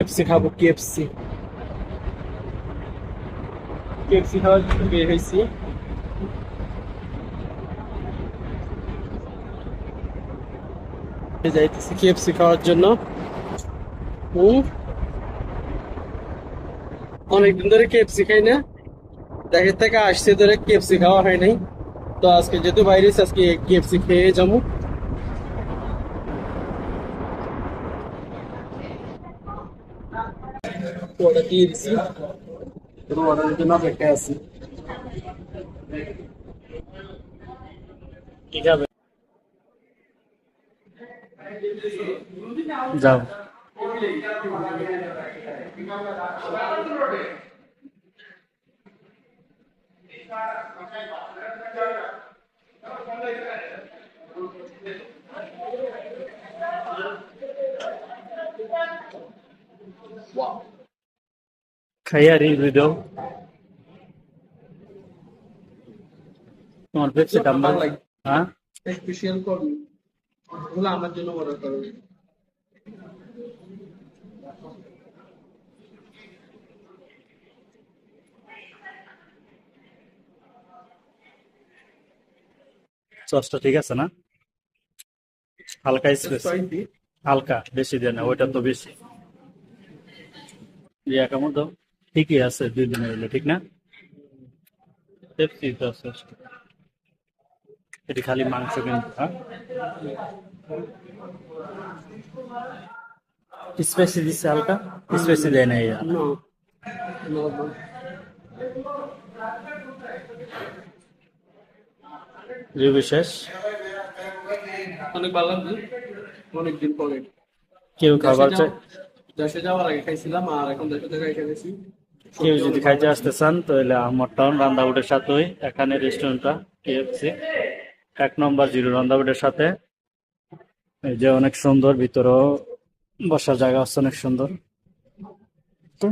KFC খাবো, KFC KFC খাওয়ার জন্য বের হয়েছি। যাইতেছি কেএফসি খাওয়ার জন্য। হুম, অনেকদিন ধরে কেএফসি খাই না, দেখে থেকে আসছে ধরে কেএফসি খাওয়া হয় নাই। তো আজকে যেহেতু বাইরে আজকে কেএফসি খেয়ে যাবো। অর্ডার দিয়ে দিছি, অর্ডারের জন্য অপেক্ষায় আছি। কি খাবে? যাও। খাইয়া রিভিউ দাও। তোমার পেপসি দাম ভালো লাগে? হ্যাঁ, স্পেশাল করবি ওগুলো আমার জন্য অর্ডার করো। সসটা ঠিক আছে না? হালকা স্পাইসি, হালকা, বেশি দেয় না, ওইটা তো বেশি। ইয়া কেমন দাও? ঠিকই আছে, 2 দিন হইলো, ঠিক না? পেপসি তো সস, এটি খালি মাংস কিন্তু। হ্যাঁ, স্পাইসি দিচ্ছে হালকা, স্পাইসি দেয় না ইয়া। রিভিউ শেষ। অনেক ভালো লাগছে, অনেকদিন পরে। কেউ খাবার চাই, দেশে যাওয়ার আগে খাইছিলাম, আর এখন দেশে থেকে খাইছি। কেউ যদি খাইতে আসতে চান তাহলে আমার টাউন রান্দাউটের সাথে এখানে রেস্টুরেন্টটা কেএফসি 1 নম্বর 0 রান্দাউটের সাথে। এই যে অনেক সুন্দর, ভিতরেও বসার জায়গা আছে অনেক সুন্দর। তো